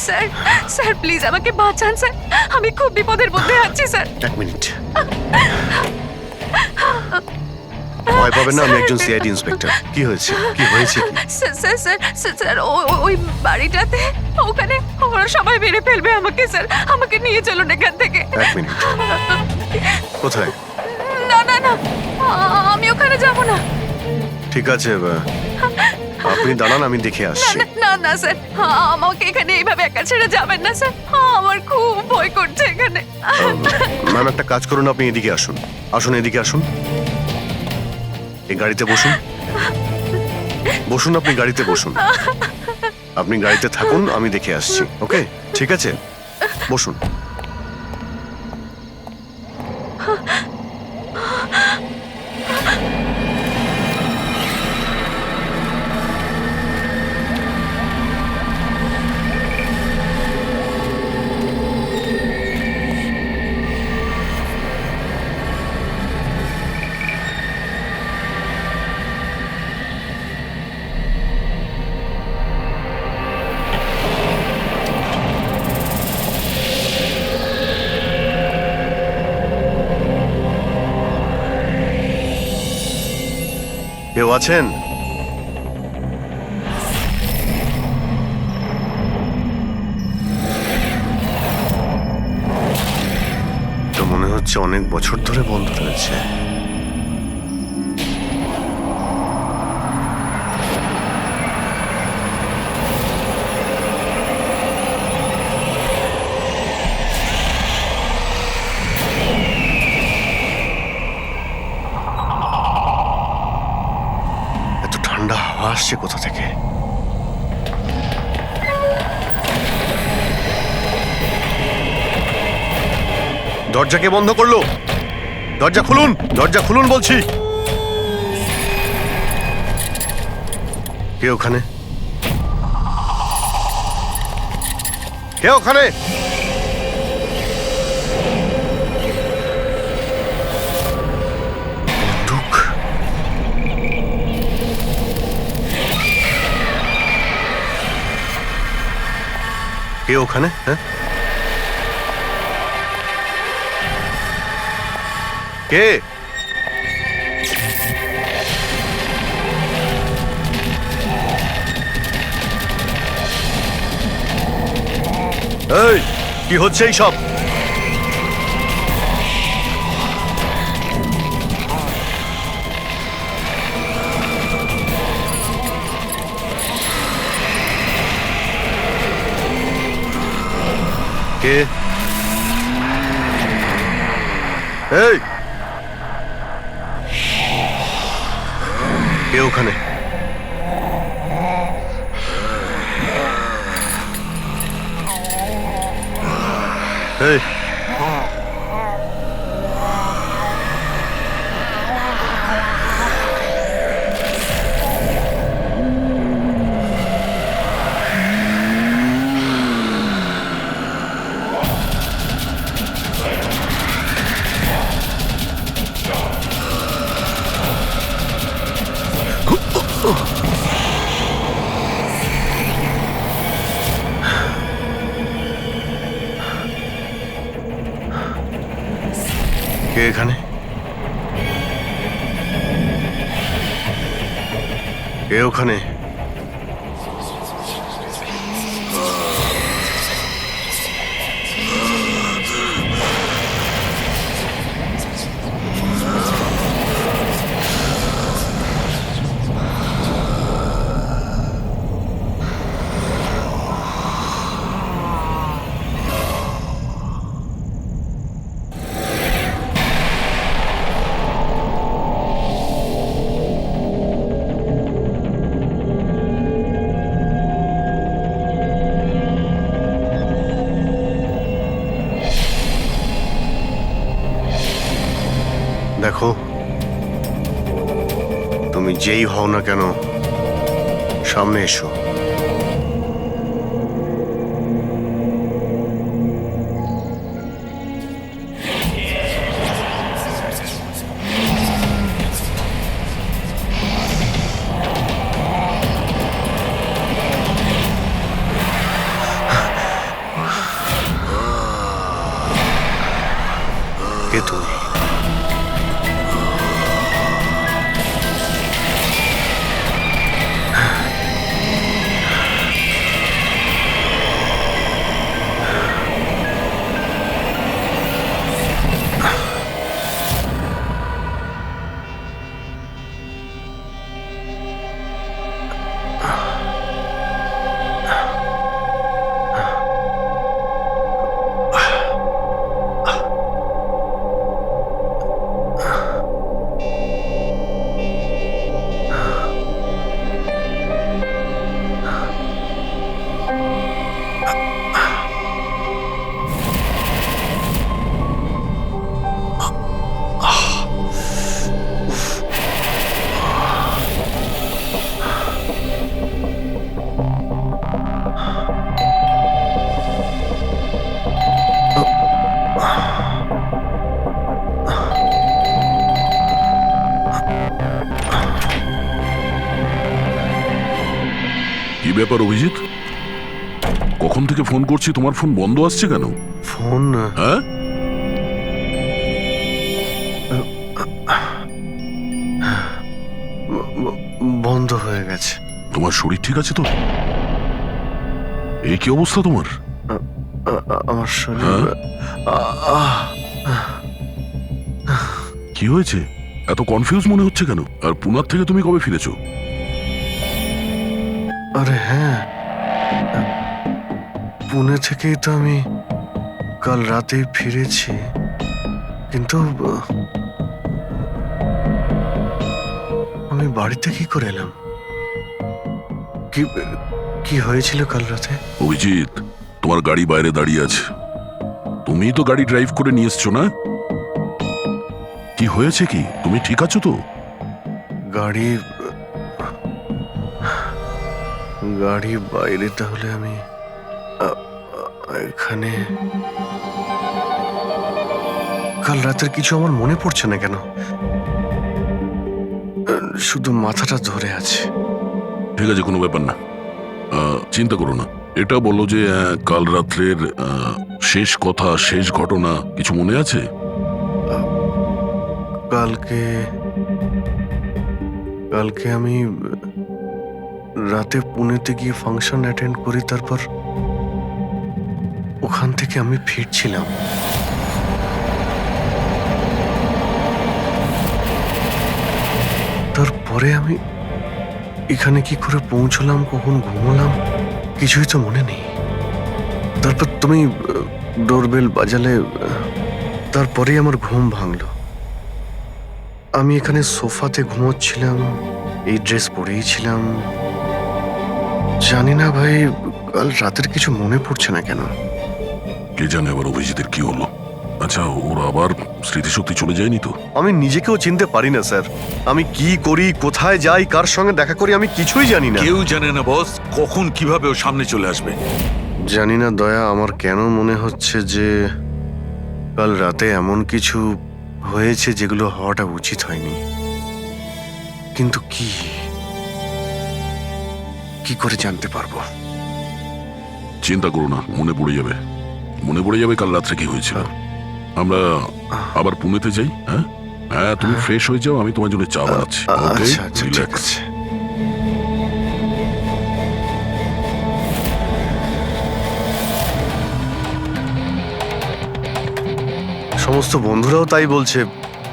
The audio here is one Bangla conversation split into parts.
স্যার স্যার প্লিজ আমাকে বাঁচান স্যার, আমি খুব বিপদের মধ্যে আছি স্যার। এক মিনিট, ভয় পাবেন না, আমি একজন সিআইডি ইন্সপেক্টর। কি হয়েছে, কি হয়েছে কি? Sir sir sir sir sir ওই বাড়িটাতে ওখানে ওরা সবাই মেরে ফেলবে আমাকে স্যার, আমাকে নিয়ে চলুন এখান থেকে। এক মিনিট, কোথায়? না না না, আমি ওখানে যাব না। ঠিক আছে, আপনি দাঁড়ান, আমি দেখে না আসছি। না না না স্যার, আমাকে এখানে এইভাবে একা ছেড়ে যাবেন না স্যার, আমার খুব ভয় করছে এখানে। ম্যাম একটা কাজ করুন, আপনি এদিকে আসুন, আসুন এদিকে আসুন, এই গাড়িতে বসুন, বসুন, আপনি গাড়িতে বসুন, আপনি গাড়িতে থাকুন, আমি দেখে আসছি। ওকে, ঠিক আছে, বসুন। কেউ আছেন? তো মনে হচ্ছে অনেক বছর ধরে বন্ধ রয়েছে। ঠান্ডা হাওয়া আসছে কোথা থেকে? দরজা কে বন্ধ করলো? দরজা খুলুন, দরজা খুলুন বলছি। কে ওখানে? কে ওখানে? কে ওখানে? হ্যাঁ, কে? এই কি হচ্ছে এই সব? কে? এই কে ওখানে? এই কে এখানে? কে ওখানে? দেখো, তুমি যেই হও না কেন, সামনে এসো। ব্যাপার অভিজিৎ, কখন থেকে ফোন করছি, তোমার ফোন বন্ধ আসছে কেন? ফোন হ্যাঁ, বন্ধ হয়ে গেছে। তোমার শরীর ঠিক আছে তো? এই কি অবস্থা তোমার? আমার শরীর হ্যাঁ? আহ, কি হয়েছে? এত কনফিউজ মনে হচ্ছে কেন? আর পুনার থেকে তুমি কবে ফিরেছো? আরে হ্যাঁ, পুনে থেকেই তো আমি কাল রাতেই ফিরেছি, কিন্তু আমি বাড়িতে কি করে এলাম? কি কি হয়েছিল কাল রাতে? অভিজিৎ, তোমার গাড়ি বাইরে দাঁড়িয়ে আছে, তুমিই তো গাড়ি ড্রাইভ করে নিয়ে এসছো না? কি হয়েছে কি? তুমি ঠিক আছো তো? গাড়ি গাড়ি বাইরে, তাহলে আমি এখানে কাল রাতের কিছু আমার মনে পড়ছে না কেন, শুধু মাথাটা ধরে আছে। ঠিক আছে, কোনো ব্যাপার না, চিন্তা করো না। এটা বলো যে কাল রাত্রের শেষ কথা, শেষ ঘটনা কিছু মনে আছে? কালকে কালকে আমি রাতে পুনেতে গিয়ে ফাংশন অ্যাটেন্ড করি, তারপর ওখান থেকে আমি ফিরছিলাম। তারপরে আমি এখানে কি করে পৌঁছলাম, কখন ঘুমোলাম, কিছুই তো মনে নেই। তারপর তুমি ডোরবেল বাজালে, তারপরেই আমার ঘুম ভাঙলো। আমি এখানে সোফাতে ঘুমোচ্ছিলাম, এই ড্রেস পরেই ছিলাম। জানি না ভাই, কাল রাতের কিছু মনে পড়ছে না কেন। কে জানে আবার অভিজিতের কি হলো। আচ্ছা, ওর আবার স্মৃতিশক্তি চলে যায়নি তো? আমি নিজেকেও চিনতে পারি না স্যার। আমি কি করি, কোথায় যাই, কার সঙ্গে দেখা করি, আমি কিছুই জানি না। কেউ জানে না বস, কখন কিভাবে ও সামনে চলে আসবে। জানি না দয়া, আমার কেন মনে হচ্ছে যে কাল রাতে এমন কিছু হয়েছে যেগুলো হওয়াটা উচিত হয়নি। কিন্তু কি কি করে জানতে পারবো? চিন্তা করো না, মনে পড়ে যাবে, মনে পড়ে যাবে কাল রাত্রে কি হয়েছিল। আমরা আবার পুনেতে যাই। হ্যাঁ হ্যাঁ, তুমি ফ্রেশ হয়ে যাও, আমি তোমার জন্য চা বানাচ্ছি। Okay? আচ্ছা আচ্ছা, ঠিক Relax. আছে। সমস্ত বন্ধুরাও তাই বলছে।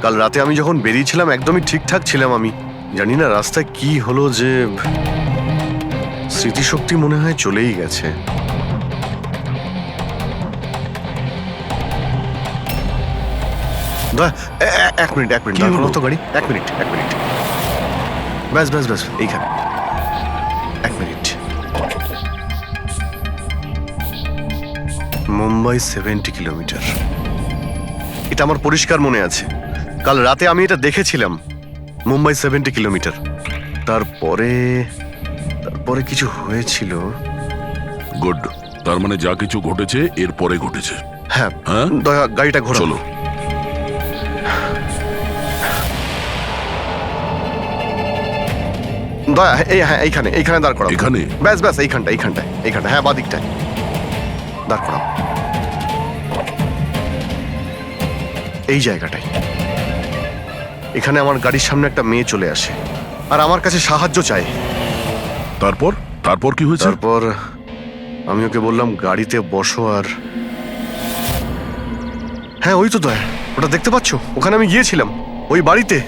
কাল রাতে আমি যখন বেরিয়েছিলাম একদমই ঠিকঠাক ছিলাম। আমি জানি না রাস্তায় কি হলো যে স্মৃতিশক্তি মনে হয় চলেই গেছে। এক মিনিট কি হলো? দাঁড়ানো তো গাড়ি, এক মিনিট। ব্যাস এইখানে, এক মিনিট। মুম্বাই 70 কিলোমিটার, এটা আমার পরিষ্কার মনে আছে। কাল রাতে আমি এটা দেখেছিলাম, মুম্বাই 70 কিলোমিটার। তারপরে কিছু হয়েছিল। গুড, তার মানে যা কিছু ঘটেছে এর পরে ঘটেছে। হ্যাঁ, হ্যাঁ? দয়া গাড়িটা ঘোরাও। চলো। দয়া, এইখানে দাঁড় করাও। এখানে? ব্যাস এইখানটায়, হ্যাঁ, বাদিকটায় দাঁড় করাও। এই জায়গাটায়। এখানে আমার গাড়ির সামনে একটা মেয়ে চলে আসে আর আমার কাছে সাহায্য চায়। তারপর কি হয়েছে? তারপর আমি ওকে বললাম গাড়িতে বসো, আর হ্যাঁ, ওই তো দয়া, ওটা দেখতে পাচ্ছ? ওখানে আমি গিয়েছিলাম, ওই বাড়িতে।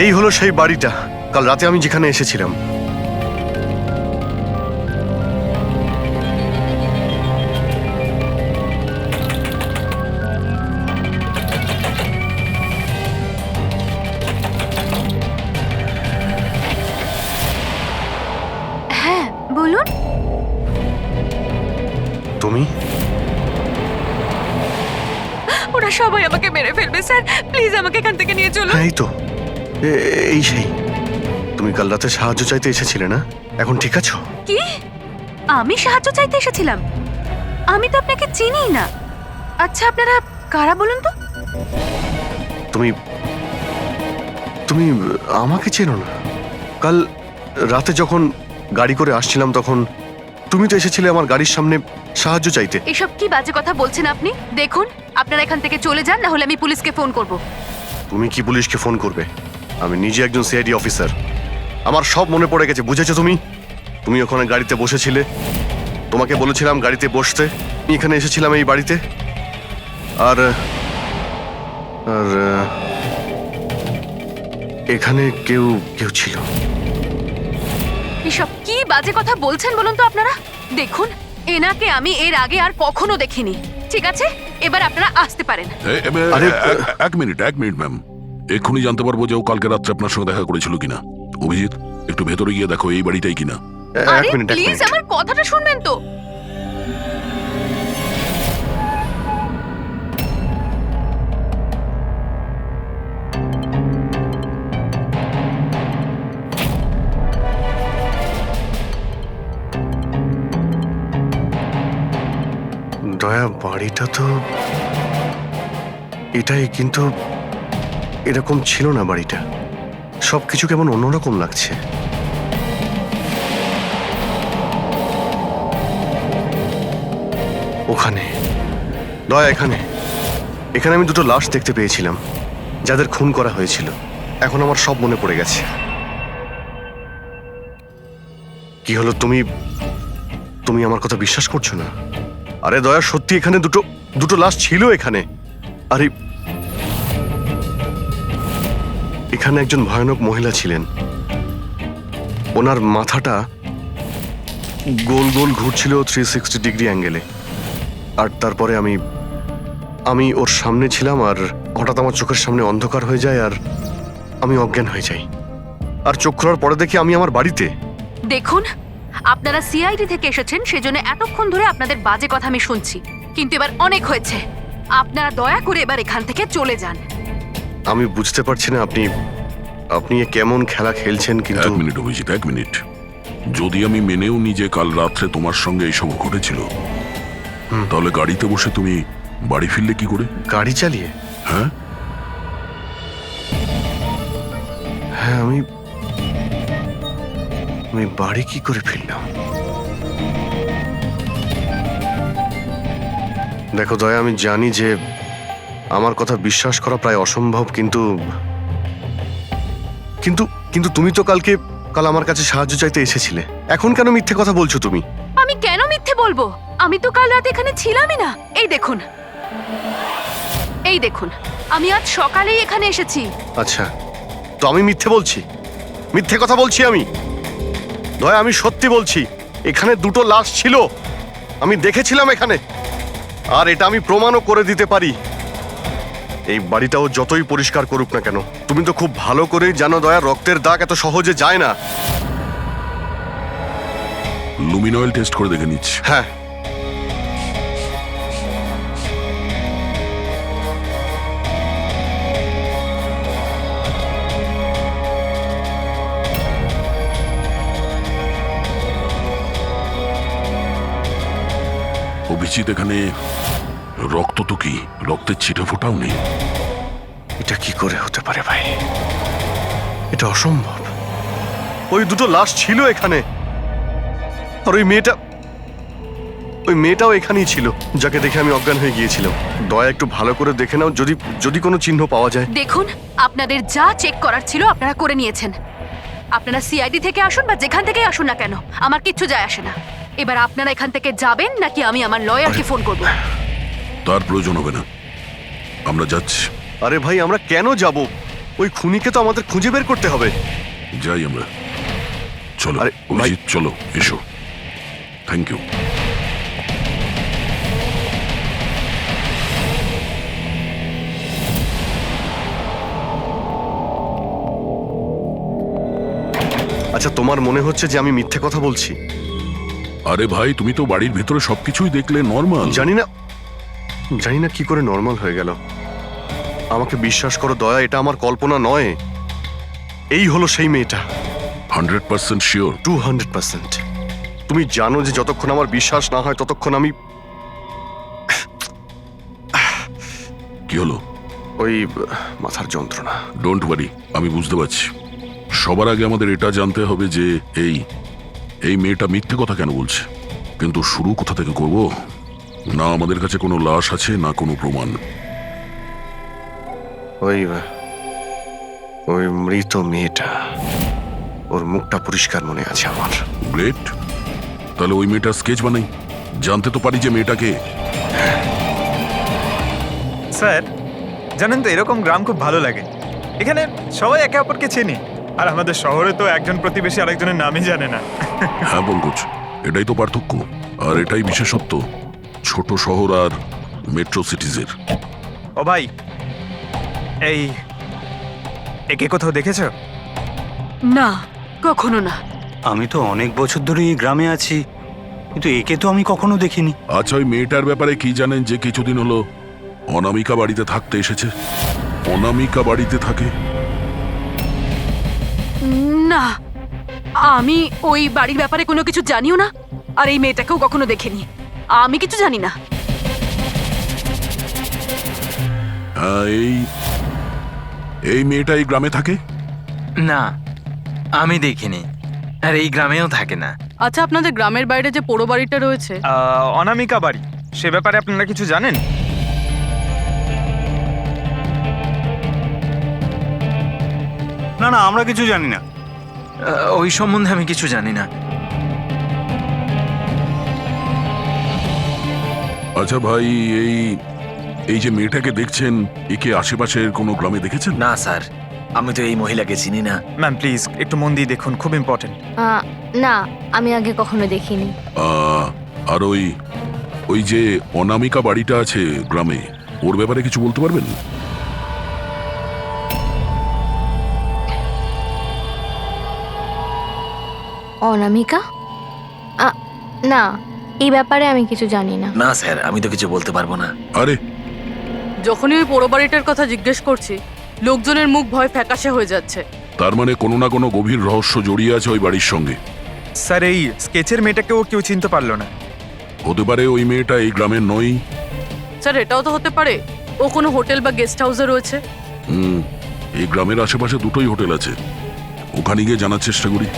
এই হলো সেই বাড়িটা কাল রাতে আমি যেখানে এসেছিলাম। হ্যাঁ বলুন। তুমি? ওরা সবাই আমাকে মেরে ফেলবে স্যার, প্লিজ আমাকে এখান থেকে নিয়ে চলুন। হ্যাঁ, এই তো, এই সেই। তুমি কাল রাতে সাহায্য চাইতে এসেছিলে না? এখন ঠিক আছো? কি? আমি সাহায্য চাইতে এসেছিলাম? আমি তো আপনাকে চিনিই না। আচ্ছা, আপনারা কারা বলুন তো? তুমি তুমি আমাকে চেনো না? কাল রাতে যখন গাড়ি করে আসছিলাম তখন তুমি তো এসেছিলে আমার গাড়ির সামনে সাহায্য চাইতে। এসব কি বাজে কথা বলছেন আপনি? দেখুন, আপনারা এখান থেকে চলে যান, না হলে আমি পুলিশকে ফোন করব। তুমি কি পুলিশকে ফোন করবে? আমি নিজে একজন সিআইডি অফিসার, আমার সব মনে পড়ে গেছে। বুঝেছো তুমি? তুমি ওখানে গাড়িতে বসেছিলে, তোমাকে বলেছিলাম গাড়িতে বসতে। আমি এখানে এসেছিলাম এই বাড়িতে, আর আর এখানে কেউ কেউ ছিল। এসব কি বাজে কথা বলছেন বলুন তো আপনারা? দেখুন, এনাকে আমি এর আগে আর কখনো দেখিনি। ঠিক আছে, এবার আপনারা আসতে পারেন। এক মিনিট ম্যাম, এক্ষুনি জানতে পারবো যে ও কালকে রাত্রে আপনার সঙ্গে দেখা করেছিল কিনা। অভিজিৎ, একটু ভেতরে গিয়ে দেখো এই বাড়িটাই কিনা। আরে এক মিনিট। প্লিজ আমার কথাটা শুনবেন তো। দয়া, বাড়িটা তো এটাই, কিন্তু এরকম ছিল না বাড়িটা। সবকিছু কেমন অন্যরকম লাগছে। ওখানে দয়া, এখানে এখানে আমি দুটো লাশ দেখতে পেয়েছিলাম, যাদের খুন করা হয়েছিল। এখন আমার সব মনে পড়ে গেছে। কি হলো, তুমি তুমি আমার কথা বিশ্বাস করছো না? আরে দয়া, সত্যি এখানে দুটো লাশ ছিল এখানে। আরে এখানে একজন ভয়ানক মহিলা ছিলেন, ওনার মাথাটা গোল গোল ঘুরছিল 360 ডিগ্রি অ্যাঙ্গেলে। আর তারপরে আমি ওর সামনে ছিলাম, আর হঠাৎ আমার চোখের সামনে অন্ধকার হয়ে যায়, আর আমি অজ্ঞান হয়ে যাই। আর চোখ খোলার পরে দেখি আমি আমার বাড়িতে। দেখুন, আপনারা সিআইডি থেকে এসেছেন, সেজন্য এতক্ষণ ধরে আপনাদের বাজে কথা আমি শুনছি, কিন্তু এবার অনেক হয়েছে। আপনারা দয়া করে এবার এখান থেকে চলে যান। আমি বুঝতে পারছি না আপনি এ কেমন খেলা খেলছেন, কিন্তু এক মিনিট অভিজিৎ, এক মিনিট। যদি আমি মেনেও নি যে কাল রাত্রে তোমার সঙ্গে এইসব ঘটেছিল, তাহলে গাড়িতে বসে তুমি বাড়ি ফিরলে কি করে? গাড়ি চালিয়ে? হ্যাঁ, হ্যাঁ, আমি বাড়ি কি করে ফিরলাম? দেখো দয়া, আমি জানি যে আমার কথা বিশ্বাস করা প্রায় অসম্ভব, কিন্তু কিন্তু কিন্তু তুমি তো কাল আমার কাছে সাহায্য চাইতে এসেছিলে। এখন কেন মিথ্যে কথা বলছো তুমি? আমি কেন মিথ্যে বলবো? আমি তো কাল রাতে এখানে ছিলামই না। এই দেখুন, আমি আজ সকালেই এখানে এসেছি। আচ্ছা, তো আমি মিথ্যে বলছি? মিথ্যে কথা বলছি আমি? দয়া, আমি সত্যি বলছি, এখানে দুটো লাশ ছিল, আমি দেখেছিলাম এখানে, আর এটা আমি প্রমাণও করে দিতে পারি। এই বাড়িটাও যতই পরিষ্কার করুক না কেন, তুমি তো খুব ভালো করেই জানো দয়া, রক্তের দাগ এত সহজে যায় না। লুমিনয়েল টেস্ট করে দেখে নিচ্ছি। হ্যাঁ, অভিজিৎ, এখানে রক্ত তো কি, রক্তের ছিটে ফোটাও নেই। এটা কি করে হতে পারে ভাই? এটা অসম্ভব। ওই দুটো লাশ ছিল এখানে, আর ওই মেয়েটাও এখানেই ছিল, যাকে দেখে আমি অজ্ঞান হয়ে গিয়েছিলাম। দয়া, একটু ভালো করে দেখে নাও, যদি কোনো চিহ্ন পাওয়া যায়। দেখুন, আপনাদের যা চেক করার ছিল আপনারা করে নিয়েছেন। আপনারা সিআইডি থেকে আসুন বা যেখান থেকে আসুন না কেন, আমার কিচ্ছু যায় আসে না। এবার আপনারা এখান থেকে যাবেন, নাকি আমি আমার লয়ারকে ফোন করব? তার প্রয়োজন হবে না, আমরা যাচ্ছি। আরে ভাই, আমরা কেন যাব? ওই খুনিকে তো আমাদের খুঁজে বের করতে হবে। যাই আমরা, চলো। আরে, অভিজিৎ, চলো, এসো। Thank you. আচ্ছা, তোমার মনে হচ্ছে যে আমি মিথ্যে কথা বলছি? আরে ভাই, তুমি তো বাড়ির ভেতরে সবকিছুই দেখলে, নর্মাল। জানি না কি করে নর্মাল হয়ে গেল। আমাকে বিশ্বাস করো দয়া, এটা আমার কল্পনা নয়। এই হলো সেই মেয়েটা। 100% শিওর? 200%। তুমি জানো যে যতক্ষণ আমার বিশ্বাস না হয় ততক্ষণ কি হলো? ওই মাথার যন্ত্রণা। ডোন্ট ওয়ারি, আমি বুঝতে পারছি। সবার আগে আমাদের এটা জানতে হবে যে এই এই মেয়েটা মিথ্যে কথা কেন বলছে। কিন্তু শুরু কোথা থেকে করব? না আমাদের কাছে কোনো লাশ আছে, না কোনো প্রমাণ। ওই ওই মৃত মেয়েটা, ওর মুখটা পরিষ্কার মনে আছে আমার। গ্রেট, তাহলে ওই মেয়েটা স্কেচ বানাই, জানতে তো পারি যে মেয়েটাকে। স্যার জানেন তো, এরকম গ্রাম খুব ভালো লাগে। এখানে সবাই একে অপরকে চেনে, আর আমাদের শহরে তো একজন প্রতিবেশী আরেকজনের নামই জানে না। হ্যাঁ পঙ্কজ, এটাই তো পার্থক্য, আর এটাই বিশেষত্ব ছোট শহর আর মেট্রো সিটিজের। ও ভাই, এই একে কোথাও দেখেছো? না, কখনো না। আমি তো অনেক বছর ধরে এই গ্রামে আছি, কিন্তু একে তো আমি কখনো দেখিনি। আচ্ছা, ওই মেয়েটার ব্যাপারে কি জানেন যে কিছুদিন হলো অনামিকা বাড়িতে থাকতে এসেছে? অনামিকা বাড়িতে থাকে? না, আমি ওই বাড়ির ব্যাপারে কোনো কিছু জানিও না, আর এই মেয়েটাকেও কখনো দেখিনি। আমি কিছু জানি না। হ্যাঁ, এই মেয়েটা এই গ্রামে থাকে? না, আমি দেখিনি, আর এই গ্রামেও থাকে না। আচ্ছা, আপনাদের গ্রামের বাইরে যে পোড়ো বাড়িটা রয়েছে, অনামিকা বাড়ি, সে ব্যাপারে আপনারা কিছু জানেন? না না, আমরা কিছু জানি না। ওই সম্বন্ধে আমি কিছু জানি না। আচ্ছা ভাই, এই যে মেয়েটাকে দেখছেন, একে আশেপাশের কোনো গ্রামে দেখেছেন? না স্যার, আমি তো এই মহিলাকে চিনি না। ম্যাম প্লিজ একটু মন দিয়ে দেখুন, খুব ইম্পর্টেন্ট। না, আমি আগে কখনো দেখিনি। আর ওই যে অনামিকা বাড়িটা আছে গ্রামে, ওর ব্যাপারে কিছু বলতে পারবেন? অনামিকা? না, এই ব্যাপারে আমি কিছু জানি না। না স্যার, আমি তো কিছু বলতে পারবো না। আরে যখনই ওই পোড়ো বাড়িটার কথা জিজ্ঞেস করছি, লোকজনের মুখ ভয় ফ্যাকাশে হয়ে যাচ্ছে। তার মানে কোনো না কোনো গভীর রহস্য জড়িয়ে আছে ওই বাড়ির সঙ্গে। স্যার, এই স্কেচের মেয়েটাকেও কেউ চিনতে পারলো না। হতে পারে ওই মেয়েটা এই গ্রামের নয়। স্যার, এটাও তো হতে পারে ও কোনো হোটেল বা গেস্ট হাউসে রয়েছে। এই গ্রামের আশেপাশে দুটোই হোটেল আছে, ওখানে গিয়ে জানার চেষ্টা করি।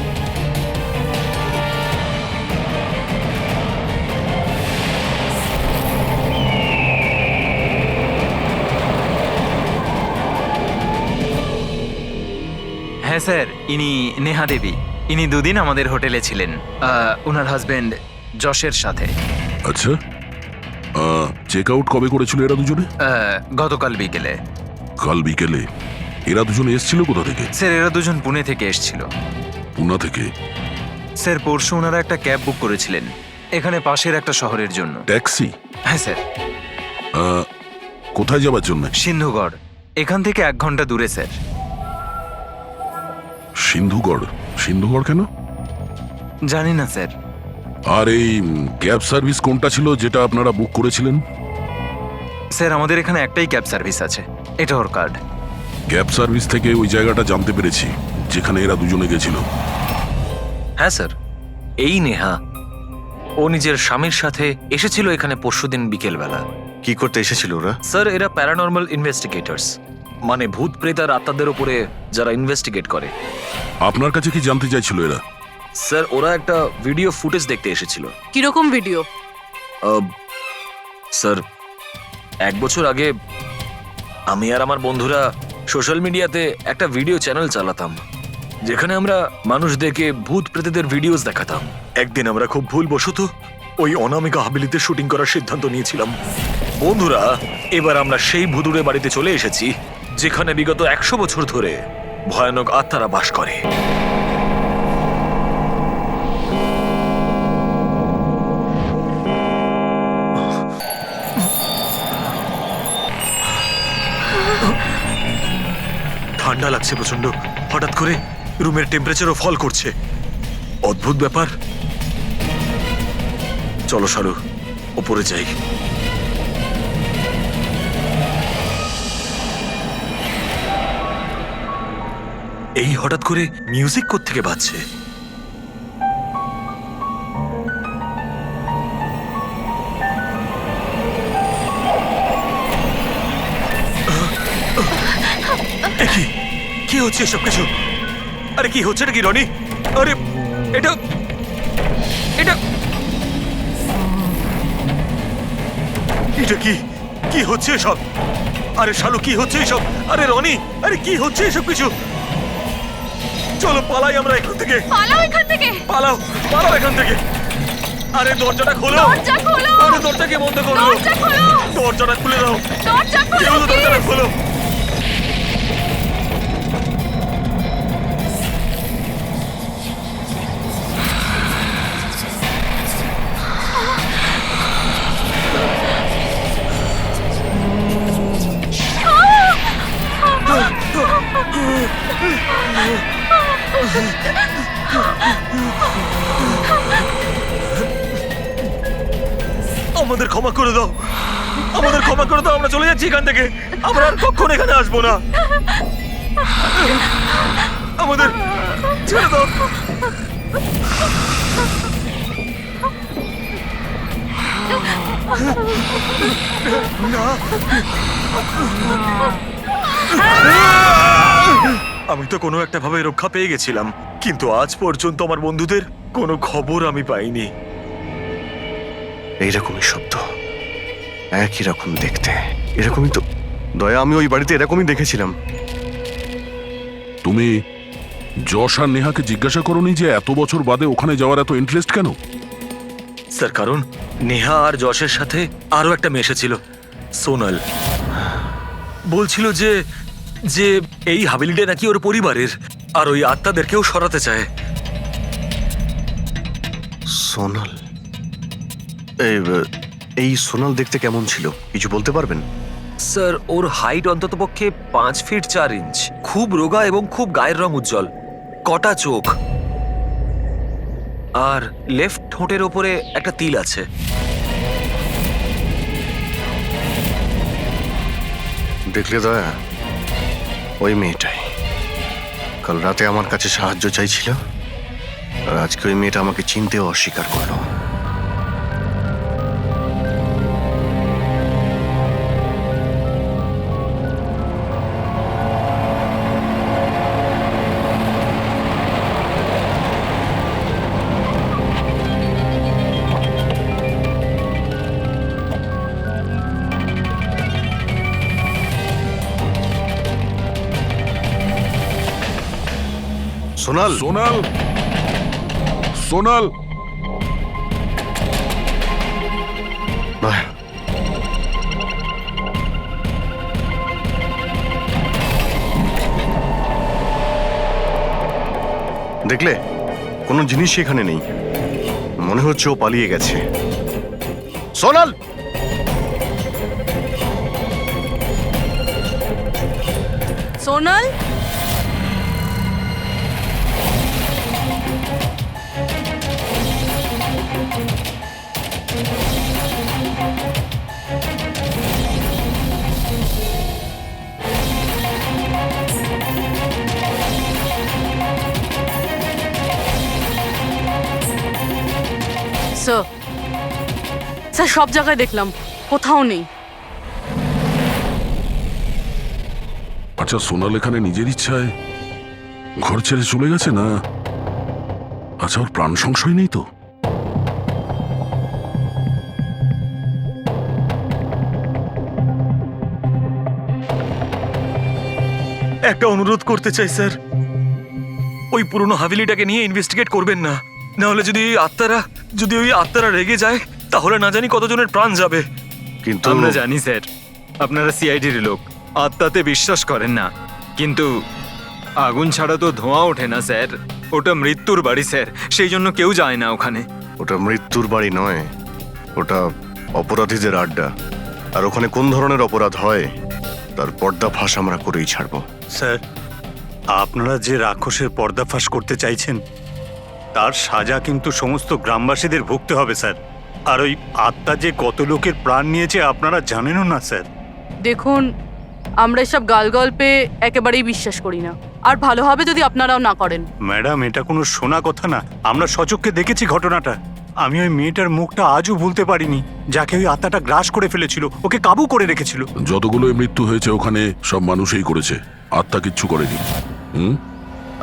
হ্যাঁ স্যার, ইনি নেহা দেবী। ইনি দুদিন আমাদের হোটেলে ছিলেন, ওনার হাজবেন্ড যশের সাথে। আচ্ছা, চেক আউট কবে করেছিল এরা দুজনে? গতকাল বিকেলে। কাল বিকেলে? এরা দুজনে এসেছিল কোথা থেকে? স্যার, এরা দুজন পুনে থেকে এসেছিল। পুনা থেকে? স্যার, পরশু ওনারা একটা ক্যাব বুক করেছিলেন এখানে পাশের একটা শহরের জন্য। ট্যাক্সি? হ্যাঁ স্যার। কোথায় যাবার জন্য? সিন্ধুগড়, এখান থেকে 1 ঘন্টা দূরে স্যার। সিন্ধুগড়? সিন্ধুগড় কেন? জানি না স্যার। আর এই ক্যাব সার্ভিস কোনটা ছিল যেটা আপনারা বুক করেছিলেন? স্যার, আমাদের এখানে একটাই ক্যাব সার্ভিস আছে, এটা ওর কার্ড। ক্যাব সার্ভিস থেকে ওই জায়গাটা জানতে পেরেছি যেখানে এরা দুজনে গেছিল। হ্যাঁ স্যার, এই নেহা ও নিজের স্বামীর সাথে এসেছিল এখানে পরশুদিন বিকেলবেলা। কি করতে এসেছিল ওরা? স্যার, এরা প্যারানর্মাল ইনভেস্টিগেটর্স, মানে ভূত প্রেত আর আত্মাদের উপরে যারা ইনভেস্টিগেট করে। আপনার কাছে কি জানতে চাইছিল এরা? স্যার, ওরা একটা ভিডিও ফুটেজ দেখতে এসেছিল। কিরকম ভিডিও? স্যার, 1 বছর আগে আমি আর আমার বন্ধুরা সোশ্যাল মিডিয়াতে একটা ভিডিও চ্যানেল চালাতাম, যেখানে আমরা মানুষদেরকে ভূত প্রেতদের ভিডিওস দেখাতাম। একদিন আমরা খুব ভুলবশত ওই অনামিকা হাভেলিতে শুটিং করার সিদ্ধান্ত নিয়েছিলাম। বন্ধুরা, এবার আমরা সেই ভুতুড়ে বাড়িতে চলে এসেছি যেখানে বিগত 100 বছর ধরে ভয়ানক আত্মারা বাস করে। ঠান্ডা লাগছে প্রচন্ড, হঠাৎ করে রুমের টেম্পারেচারও ফল করছে। অদ্ভুত ব্যাপার। চলো সারু, উপরে যাই। এই হঠাৎ করে মিউজিক কোত্থেকে বাজছে? কি হচ্ছে এসব কিছু? আরে কি হচ্ছে নাকি রনি? আরে এটা এটা এটা কি কি হচ্ছে এসব? আরে শালু কি হচ্ছে এসব? আরে রনি, আরে কি হচ্ছে এসব কিছু? চলো পালাই আমরা এখান থেকে। পালাও এখান থেকে। পালাও, পালাও এখান থেকে। আরে দরজাটা খোলো। দরজা খোলো। আরে দরজা কে বন্ধ করলো? দরজা খোলো। দরজাটা খুলে দাও। দরজা খোলো, কেউ তো দরজাটা please। খোলো। আমাদের ক্ষমা করে দাও, আমাদের ক্ষমা করে দাও। আমরা চলে যাচ্ছি এখান থেকে। আমরা আর কখনো এখানে আসবো না। আমাদের ছেড়ে দাও। না, আমি তো কোনো একটা ভাবে রক্ষা পেয়ে গেছিলাম, কিন্তু আজ পর্যন্ত আমার বন্ধুদের কোনো খবর আমি পাইনি। এইরকমই শব্দ, একই রকম দেখতে, এরকমই তো। দয়া, আমি ওই বাড়িতে এরকমই দেখেছিলাম। তুমি যশ আর নেহাকে জিজ্ঞাসা করোনি যে এত বছর বাদে ওখানে যাওয়ার এত ইন্টারেস্ট কেন? স্যার, কারণ নেহা আর যশের সাথে আরো একটা মেয়ে এসেছিল, সোনাল। বলছিল যে যে এই হাভেলিটা নাকি ওর পরিবারের, আর ওই আত্মাদেরকেও সরাতে চায়। সোনাল? এই সোনাল দেখতে কেমন ছিল, কিছু বলতে পারবেন? স্যার, ওর হাইট অন্ততপক্ষে 5 ফিট 4 ইঞ্চ, খুব রোগা এবং খুব গায়ের রং উজ্জ্বল, কটা চোখ, আর লেফট ঠোঁটের ওপরে একটা তিল আছে। দেখলে দয়া, ওই মেয়েটাই কাল রাতে আমার কাছে সাহায্য চাইছিল, আর আজকে ওই মেয়েটা আমাকে চিনতেও অস্বীকার করলো। সোনাল, সোনাল, সোনাল, দয়া, দেখলে কোনো জিনিসই এখানে নেই, মনে হচ্ছে ও পালিয়ে গেছে। সোনাল! সোনাল, স্যার, স্যার সব জায়গায় দেখলাম, কোথাও নেই। আচ্ছা, সোনাল এখানে নিজের ইচ্ছায় ঘর ছেড়ে চলে গেছে না? আচ্ছা, ওর প্রাণ সংশয় নেই তো? একটা অনুরোধ করতে চাই স্যার, ওই পুরনো হাভেলিটাকে নিয়ে ইনভেস্টিগেট করবেন না। না হলে যদি ওই আত্মারা রেগে যায়, তাহলে না জানি কতজনের প্রাণ যাবে। কিন্তু আমরা জানি স্যার, আপনারা সিআইডির লোক, আত্মাতে বিশ্বাস করেন না, কিন্তু আগুন ছাড়া তো ধোঁয়া ওঠে না স্যার। ওটা মৃত্যুর বাড়ি স্যার, সেই জন্য কেউ যায় না ওখানে। ওটা মৃত্যুর বাড়ি নয়, ওটা অপরাধীদের আড্ডা। আর ওখানে কোন ধরনের অপরাধ হয় তার পর্দাফাঁস আমরা করেই ছাড়বো। স্যার, আপনারা যে রাক্ষসের পর্দাফাঁস করতে চাইছেন তার সাজা কিন্তু সমস্ত গ্রামবাসীদের ভুগতে হবে স্যার। আর ওই আত্মা যে কত লোকের প্রাণ নিয়েছে আপনারা জানেনও না স্যার। দেখুন, আমরা এসব গালগল্পে একেবারেই বিশ্বাস করি না, আর ভালো হবে যদি আপনারাও না করেন। ম্যাডাম, এটা কোনো শোনা কথা না, আমরা সচক্ষে দেখেছি ঘটনাটা। আমি ওই মেয়েটার মুখটা আজও ভুলতে পারিনি, যাকে ওই আত্মাটা গ্রাস করে ফেলেছিল, ওকে কাবু করে রেখেছিল। যতগুলো মৃত্যু হয়েছে ওখানে সব মানুষই করেছে, আত্মা কিচ্ছু করেনি।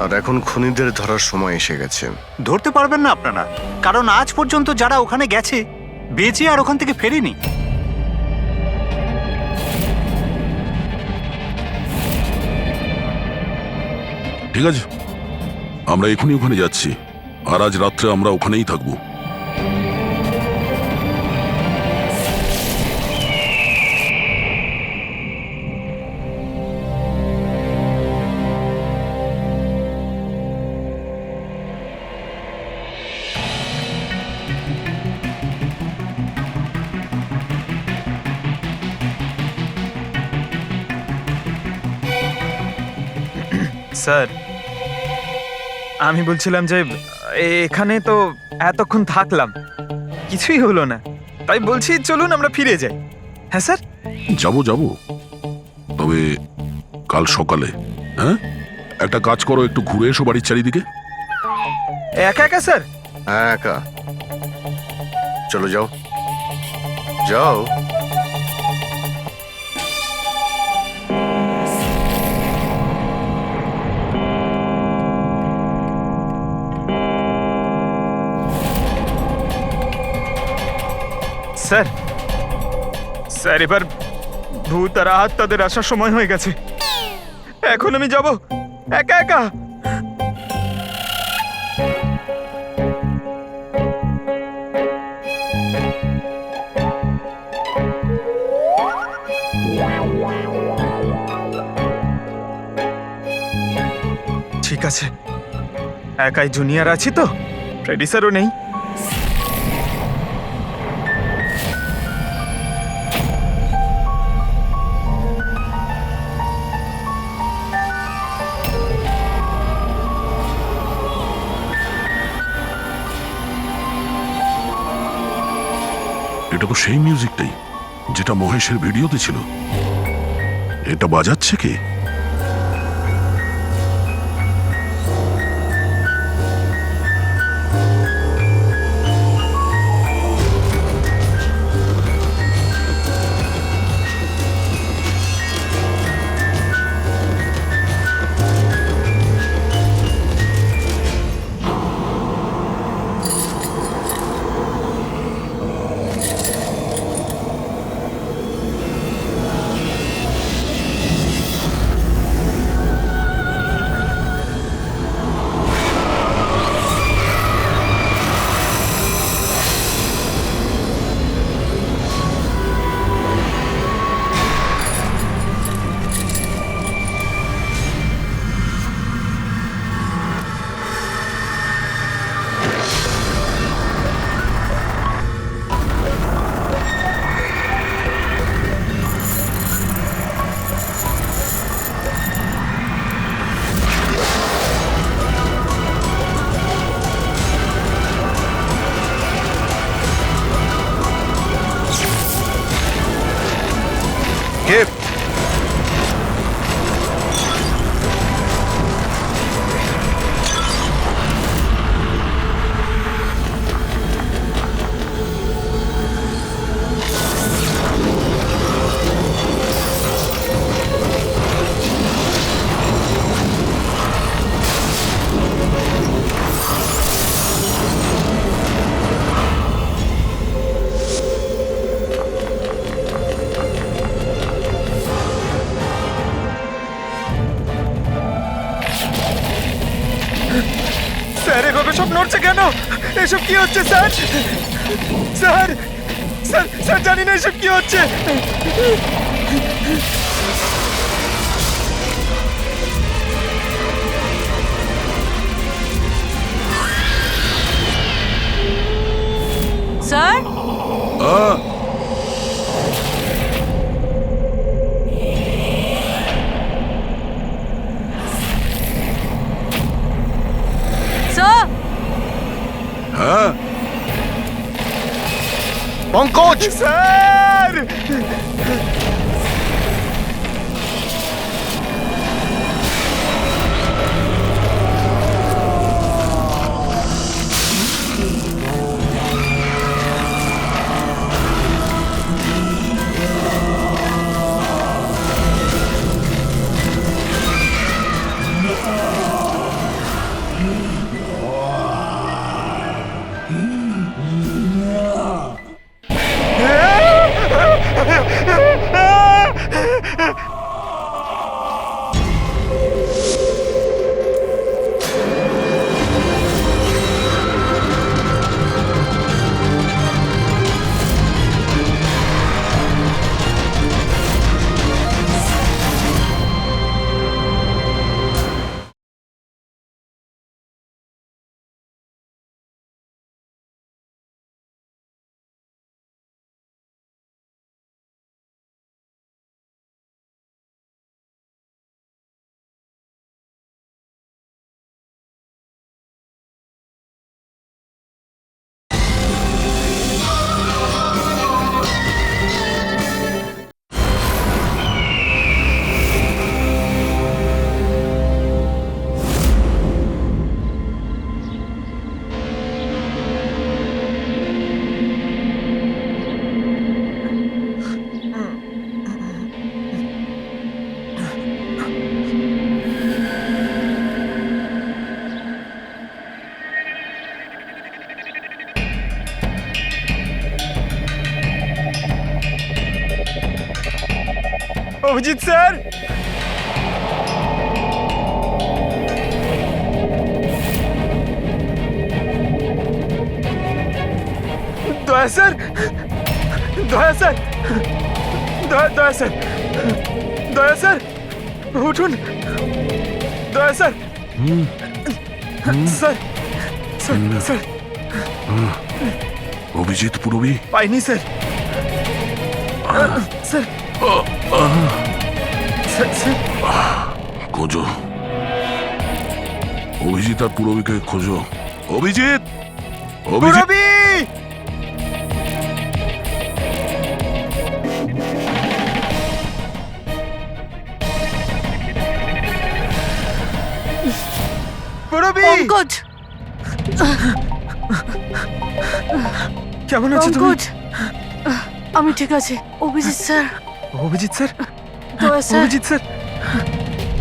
আর এখন খুনিদের ধরার সময় এসে গেছে। ধরতে পারবেন না আপনারা, কারণ আজ পর্যন্ত যারা ওখানে গেছে বেঁচে আর ওখান থেকে ফেরেনি। ঠিক আছে, আমরা এখনই ওখানে যাচ্ছি, আর আজ রাত্রে আমরা ওখানেই থাকবো। স্যার, আমি বলছিলাম যে এখানে তো এতক্ষণ থাকলাম, কিছুই হলো না, তাই বলছি চলুন আমরা ফিরে যাই। হ্যাঁ স্যার। যাবো যাবো, তবে কাল সকালে। হ্যাঁ, একটা কাজ করো, একটু ঘুরে এসো বাড়ির চারিদিকে। একা একা স্যার? হ্যাঁ, একা। চলো যাও যাও। স্যার, স্যার এবার ভূত আর আত্মাদের আসার সময় হয়ে গেছে, এখন আমি যাব একা একা। ঠিক আছে, একাই জুনিয়র আছি তো, ফ্রেডি স্যারও নেই। এটা তো সেই মিউজিকটাই যেটা মহেশের ভিডিওতে ছিল। এটা বাজাচ্ছে কে? কে? স্যার এভাবে সব নড়ছে কেন? এসব কি হচ্ছে স্যার? স্যার স্যার স্যার জানি না এসব কি হচ্ছে। স্যার, স্যার, হ্যাঁ, পঙ্কজ! স্যার অভিজিৎ স্যার, দয়া স্যার, দয়া স্যার, দয়া স্যার, দয়া স্যার, উঠুন, দয়া sir, sir, sir, sir, Abhijit Purabi পাইনি স্যার, স্যার, স্যার, স্যার, খোঁজো, অভিজিৎ আর পুরবীকে খোঁজো। অভিজিৎ, অভিজিৎ, পুরবী! পুরবী! পঙ্কজ, কেমন আছো তুমি? পঙ্কজ, আমি ঠিক আছি। অভিজিৎ স্যার, অভিজিৎ স্যার, দয়া sir, Abhijit sir,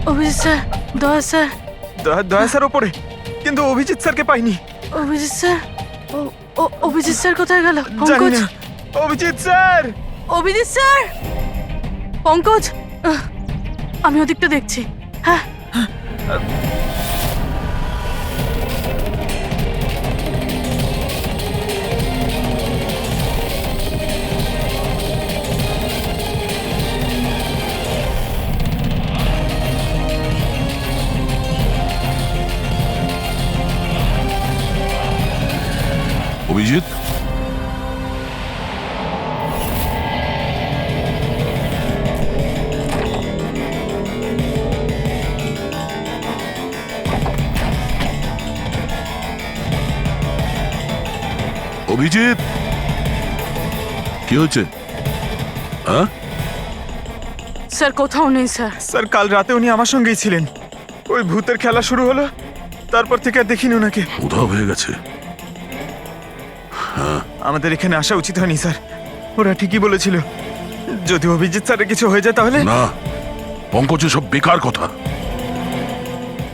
Abhijit sir, দয়া স্যার, দয়া স্যার ওপরে, কিন্তু অভিজিৎ স্যারকে পাইনি। অভিজিৎ স্যার, অভিজিৎ স্যার কোথায় গেল? জানি পঙ্কজ, না। অভিজিৎ স্যার! অভিজিৎ স্যার, পঙ্কজ, আমি ওদিকটা দেখছি। হ্যাঁ, অভিজিৎ, অভিজিৎ, কি হচ্ছে? হ্যাঁ, স্যার কোথাও নেই স্যার। স্যার কাল রাতে উনি আমার সঙ্গেই ছিলেন। ওই ভূতের খেলা শুরু হলো, তারপর থেকে আর দেখিনি ওনাকে। উধাও হয়ে গেছে। আমাদের এখানে আসা উচিত হয়নি স্যার, ওরা ঠিকই বলেছিল যদি অভিজিৎ স্যারের কিছু হয়ে যায় তাহলে। না পঙ্কজ, সব বেকার কথা।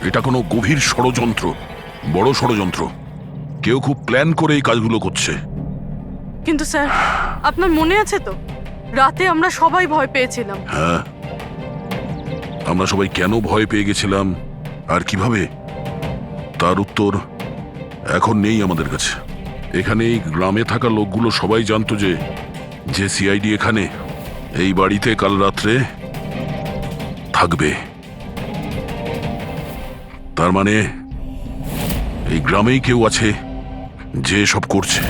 এটা কোনো গভীর ষড়যন্ত্র, বড় ষড়যন্ত্র। কেউ খুব প্ল্যান করে এই কাজগুলো করছে। কিন্তু স্যার, আপনার মনে আছে তো রাতে আমরা সবাই ভয় পেয়েছিলাম। হ্যাঁ, আমরা সবাই কেন ভয় পেয়ে গেছিলাম আর কিভাবে, তার উত্তর এখন নেই আমাদের কাছে। এখানে এই গ্রামে থাকা লোকগুলো সবাই জানতো যে সিআইডি এখানে এই বাড়িতে কাল রাত্রে থাকবে। তার মানে এই গ্রামেই কেউ আছে যে সব করছে।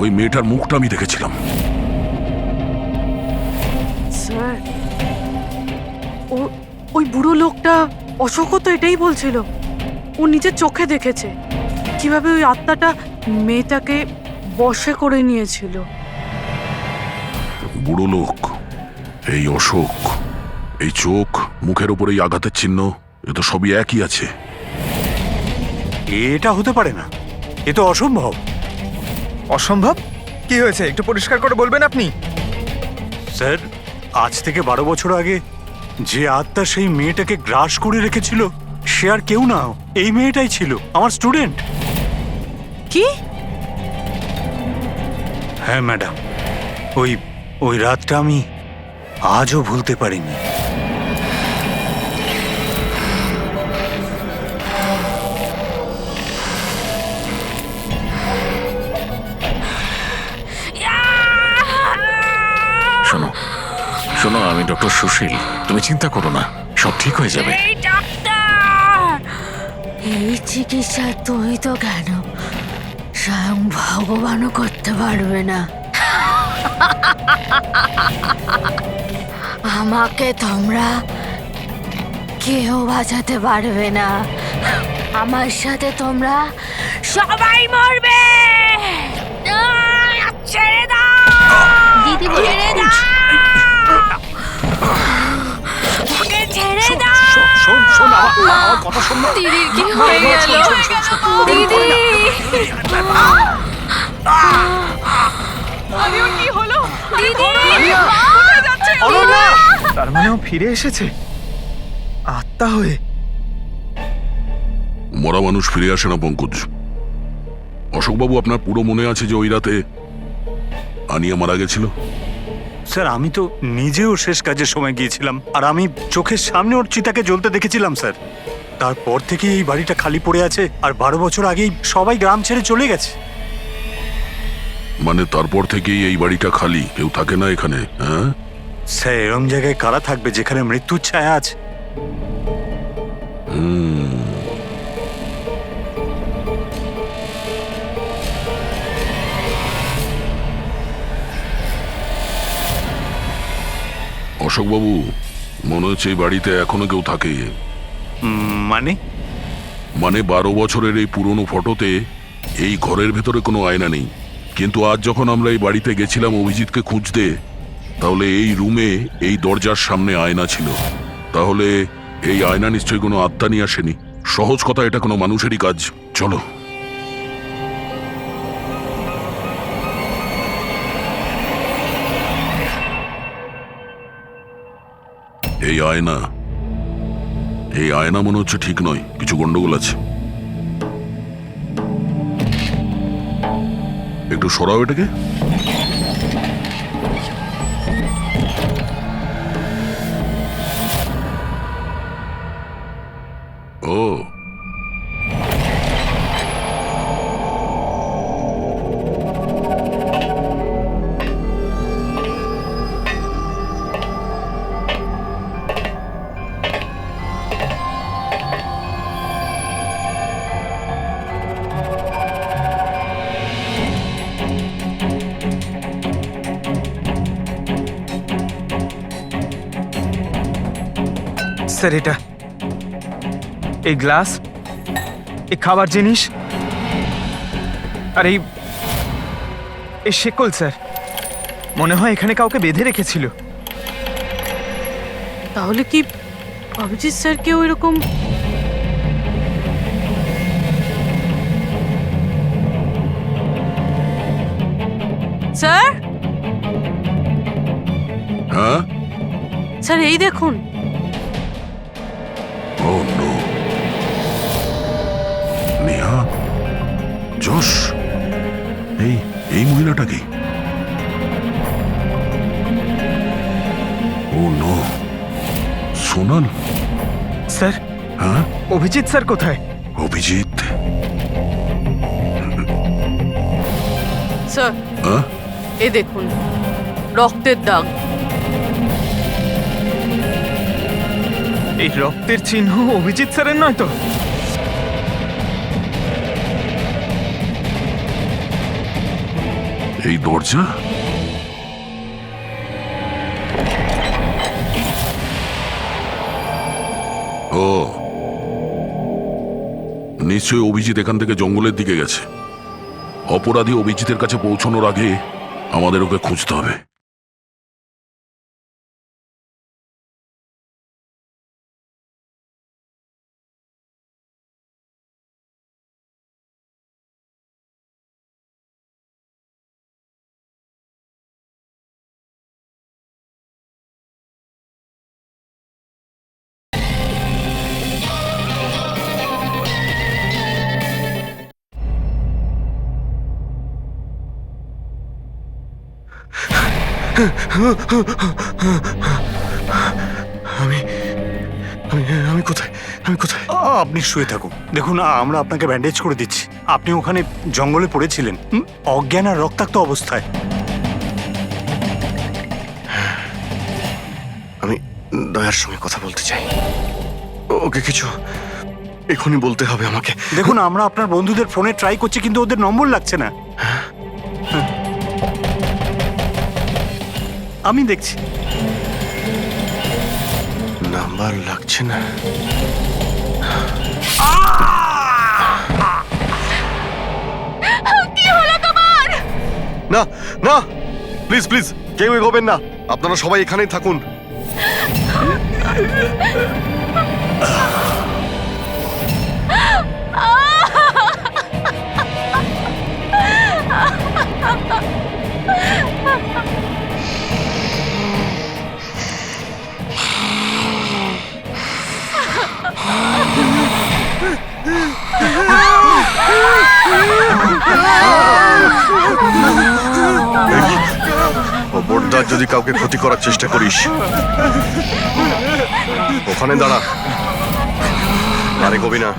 ওই মেয়েটার মুখটা আমি দেখেছিলাম। স্যার, ওই বুড়ো লোকটা অশোকও তো এটাই বলছিল। ও নিজের চোখে দেখেছে কিভাবে ওই আত্মাটা মেয়েটাকে বশে করে নিয়েছিল। বুড়ো লোক, এই অশোক, এই চোখ, মুখের উপর এই আঘাতের চিহ্ন, এ তো সবই একই আছে। এটা হতে পারে না, এ তো অসম্ভব। অসম্ভব? কি হয়েছে একটু পরিষ্কার করে বলবেন আপনি? স্যার, আজ থেকে 12 বছর আগে যে আত্মা সেই মেয়েটাকে গ্রাস করে রেখেছিল সে আর কেউ না, এই মেয়েটাই ছিল, আমার স্টুডেন্ট। কি? হ্যাঁ ম্যাডাম, ওই রাতটা আমি আজও ভুলতে পারিনি। শোনো শোনো, আমি ডক্টর সুশীল, তুমি চিন্তা করো না, সব ঠিক হয়ে যাবে। এই চিকিৎসা তুই তো কেন, স্বয়ং ভগবানও করতে পারবে না। আমাকে তোমরা কেউ বাঁচাতে পারবে না। আমার সাথে তোমরা সবাই মরবে। ছেড়ে দাও দিদি, ছেড়ে দাও, ছেড়ে দাও। দিদির কি হয়ে গেল? দিদি, কি হলো? দিদি, তার মানে ও ফিরে এসেছে আত্মা হয়ে। মরা মানুষ ফিরে আসে না পঙ্কজ। অশোকবাবু, আপনার পুরো মনে আছে যে ওই রাতে আনিয়া মারা গেছিল? স্যার আমি তো নিজেও শেষ কাজের সময় গিয়েছিলাম, আর আমি চোখের সামনে ওর চিতাকে জ্বলতে দেখেছিলাম স্যার। তারপর থেকে এই বাড়িটা খালি পড়ে আছে, আর 12 বছর আগেই সবাই গ্রাম ছেড়ে চলে গেছে। মানে তারপর থেকেই এই বাড়িটা খালি, কেউ থাকে না এখানে? হ্যাঁ, স্যার এরম জায়গায় কারা থাকবে যেখানে মৃত্যুর ছায়া আছে? অশোকবাবু, মনে হচ্ছে এই বাড়িতে এখনো কেউ থাকে। মানে? মানে 12 বছরের এই পুরনো ফটোতে এই ঘরের ভেতরে কোনো আয়না নেই, কিন্তু আজ যখন আমরা এই বাড়িতে গেছিলাম অভিজিৎকে খুঁজতে, তাহলে এই রুমে এই দরজার সামনে আয়না ছিল। তাহলে এই আয়না নিশ্চয়ই কোনো আত্মা নিয়ে আসেনি। সহজ কথা, এটা কোনো মানুষেরই কাজ। চলো। এই আয়না, এই আয়না মনে হচ্ছে ঠিক নয়, কিছু গন্ডগোল আছে। একটু সরাও এটাকে। ও, স্যার এটা, এই গ্লাস, এই খাবার জিনিস, আর এই শেকল স্যার, মনে হয় এখানে কাউকে বেঁধে রেখেছিল। তাহলে কি অভিজিৎ স্যার কেউ এরকম? স্যার, হ্যাঁ, স্যার এই দেখুন। ও নো, নেহা, যশ, এই মহিলাটা কি? ও নো, সোনাল। স্যার, হ্যাঁ, অভিজিৎ স্যার কোথায়? অভিজিৎ? স্যার হ্যাঁ, এই দেখুন, রক্তের দাগ। এই রক্তের চিহ্ন অভিজিৎ স্যারের নয় তো? এই দরজা, ও নিশ্চয়ই অভিজিৎ এখান থেকে জঙ্গলের দিকে গেছে। অপরাধী অভিজিতের কাছে পৌঁছানোর আগে আমাদের ওকে খুঁজতে হবে। আমি কোথায়? আমি কোথায়? আপনি শুয়ে থাকুন, দেখুন আমরা আপনাকে ব্যান্ডেজ করে দিচ্ছি। আপনি ওখানে জঙ্গলে পড়েছিলেন, অজ্ঞান আর রক্তাক্ত অবস্থায়। আমি দয়ার সঙ্গে কথা বলতে চাই। ওকে কিছু এখনই বলতে হবে আমাকে। দেখুন আমরা আপনার বন্ধুদের ফোনে ট্রাই করছি, কিন্তু ওদের নম্বর লাগছে না। আমি দেখছি নাম্বার লাগছে না। কি হলো তোমার? না না, প্লিজ প্লিজ কেউ এগোবেন না, আপনারা সবাই এখানেই থাকুন। বড্ড খবরদার যদি কাউকে ক্ষতি করার চেষ্টা করিস, ওখানে দাঁড়া, আরে কবি না।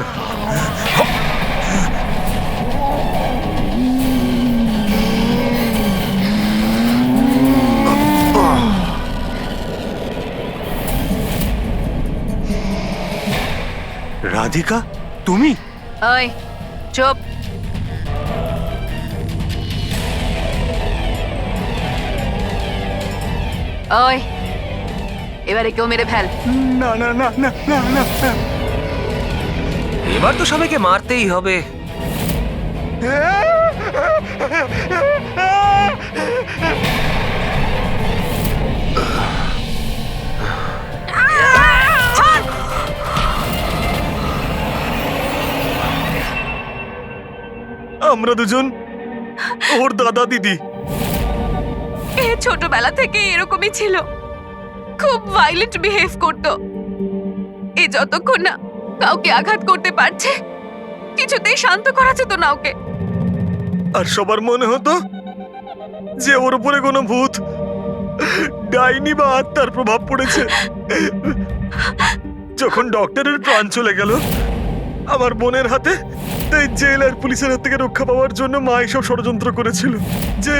রাধিকা, তুমি? ওই চুপ। ওই এবারে কেউ মেরে ফেল। না না না না না না না। এবার তো সবাইকে মারতেই হবে। আমরা দুজন ওর দাদা দিদি। এ ছোটবেলা থেকে এরকমই ছিল, খুব ভাইলেন্ট বিহেভ করতো। এ যতক্ষণ না কাউকে আঘাত করতে পারছে কিছুতেই শান্ত করা যেত না ওকে। আর সবার মনে হতো যে ওর উপরে কোনো ভূত, ডাইনি বা আত্মার প্রভাব পড়েছে। যখন ডক্টরের প্রাণ চলে গেল আমার বোনের হাতে, তাই জেল আর পুলিশের হাত থেকে রক্ষা পাওয়ার জন্য মা এসব ষড়যন্ত্র করেছিল যে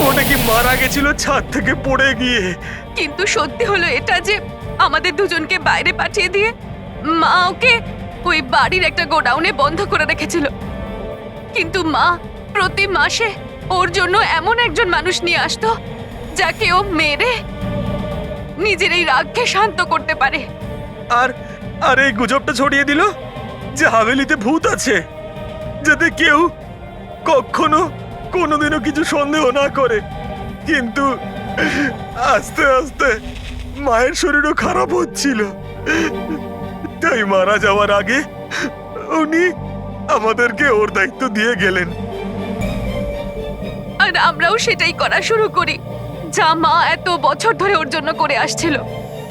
ও নাকি মারা গেছিল ছাদ থেকে পড়ে গিয়ে। কিন্তু সত্যি হলো এটা যে আমাদের দুজনকে বাইরে পাঠিয়ে দিয়ে মা ওকে ওই বাড়ির একটা গোডাউনে বন্ধ করে রেখেছিল। কিন্তু মা প্রতি মাসে ওর জন্য এমন একজন মানুষ নিয়ে আসতো যাকে ও মেরে নিজের এই রাগকে শান্ত করতে পারে। আর আর এই গুজবটা ছড়িয়ে দিল যে হাভেলিতে ভূত আছে, যাতে কেউ কখনো কোনোদিনও কিছু সন্দেহ না করে। কিন্তু আস্তে আস্তে মায়ের শরীরও খারাপ হচ্ছিল, তাই মারা যাওয়ার আগে উনি আমাদেরকে ওর দায়িত্ব দিয়ে গেলেন। আর আমরাও সেটাই করা শুরু করি যা মা এত বছর ধরে ওর জন্য করে আসছিল।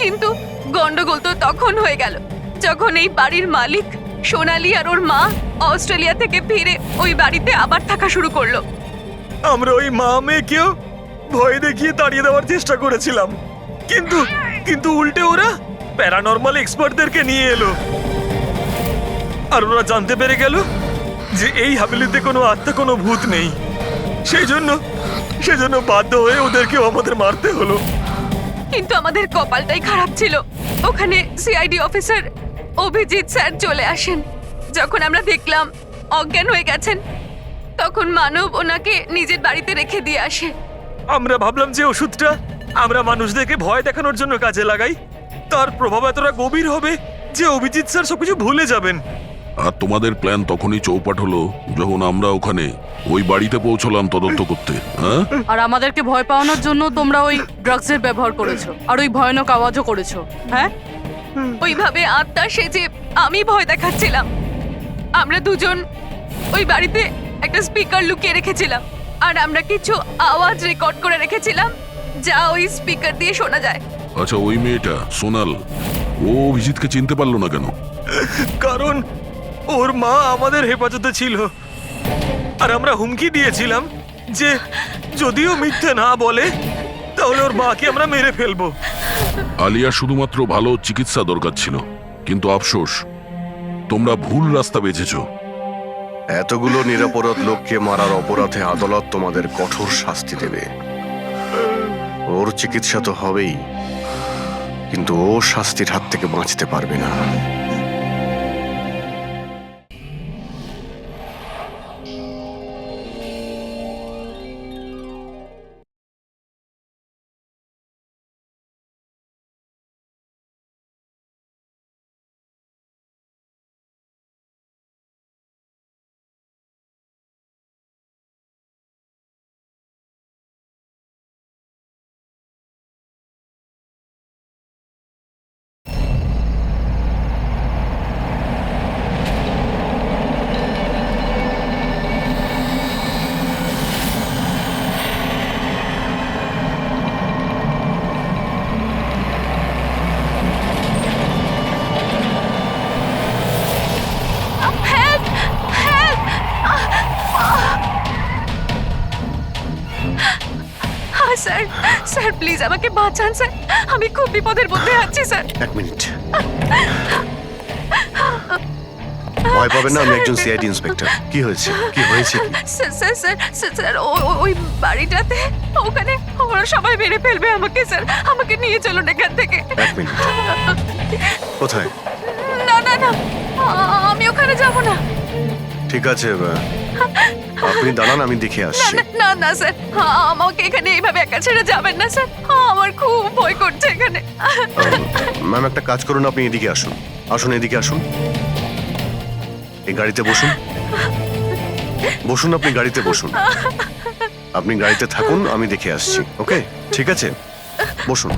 কিন্তু গন্ডগোল তো তখন হয়ে গেল যখন এই বাড়ির মালিক সোনালি আর ওর মা অস্ট্রেলিয়া থেকে ফিরে ওই বাড়িতে আবার থাকা শুরু করলো। আমরা ওই মা মেয়েকেও ভয় দেখিয়ে তাড়িয়ে দেওয়ার চেষ্টা করেছিলাম, কিন্তু কিন্তু উল্টে ওরা প্যারানর্মাল এক্সপার্টদেরকে নিয়ে এলো। আর ওরা জানতে পেরে গেল যে এই হাভেলিতে কোনো আত্মা, কোনো ভূত নেই। সেজন্য বাধ্য হয়ে ওদেরকেও আমাদের মারতে হলো। কিন্তু আমাদের কপালটাই খারাপ ছিল, ওখানে সিআইডি অফিসার অভিজিৎ স্যার চলে আসেন। যখন আমরা দেখলাম অজ্ঞান হয়ে গেছেন, তখন মানব ওনাকে নিজের বাড়িতে রেখে দিয়ে আসে। আমরা ভাবলাম যে ওষুধটা আমরা মানুষদেরকে ভয় দেখানোর জন্য কাজে লাগাই, তার প্রভাব এতটা গভীর হবে যে অভিজিৎ স্যার সবকিছু ভুলে যাবেন। আর তোমাদের প্ল্যান তখনই চৌপাট হলো যখন আমরা ওখানে ওই বাড়িতে পৌঁছলাম তদন্ত করতে। হ্যাঁ, আর আমাদেরকে ভয় পাওয়ানোর জন্য তোমরা ওই ড্রাগসের ব্যবহার করেছো আর ওই ভয়ানক আওয়াজও করেছো। হ্যাঁ, ওইভাবে আত্মা সেজে আমি ভয় দেখাচ্ছিলাম। আমরা দুজন ওই বাড়িতে একটা স্পিকার লুকিয়ে রেখেছিলাম, আর আমরা কিছু আওয়াজ রেকর্ড করে রেখেছিলাম যা ওই স্পিকার দিয়ে শোনা যায়। আচ্ছা, ওই মেয়েটা সোনাল, ও অভিজিৎকে চিনতে পারলো না কেন? কারণ ওর মা আমাদের হেফাজতে ছিল, আর আমরা হুমকি দিয়েছিলাম যে যদিও মিথ্যে না বলে তাহলে ওর মাকে আমরা মেরে ফেলবো। আলিয়া শুধুমাত্র ভালো চিকিৎসা দরকার ছিল, কিন্তু আফসোস তোমরা ভুল রাস্তা বেছেছো। এতগুলো নিরপরাধ লোককে মারার অপরাধে আদালত তোমাদের কঠোর শাস্তি দেবে। ওর চিকিৎসা তো হবেই, কিন্তু ও শাস্তির হাত থেকে বাঁচতে পারবে না। স্যার স্যার প্লিজ আমাকে বাঁচান স্যার, আমি খুব বিপদের মধ্যে আছি স্যার। এক মিনিট, ভয় পাবেন না, আমি একজন সিআইডি ইন্সপেক্টর। কি হয়েছে, কি হয়েছে কি? Sir sir sir sir, sir ওই বাড়িটাতে ওখানে ওরা সবাই মেরে ফেলবে আমাকে স্যার, আমাকে নিয়ে চলুন এখান থেকে। এক মিনিট, কোথায়? না না না, আমি ওখানে যাব না। ঠিক আছে, আপনি দাঁড়ান, আমি দেখে না আসছি। না না না স্যার, আমাকে এখানে এইভাবে একা ছেড়ে যাবেন না স্যার, আমার খুব ভয় করছে এখানে। ম্যাম একটা কাজ করুন, আপনি এদিকে আসুন, আসুন এদিকে আসুন, এই গাড়িতে বসুন, বসুন, আপনি গাড়িতে বসুন, আপনি গাড়িতে থাকুন, আমি দেখে আসছি। ওকে, ঠিক আছে, বসুন।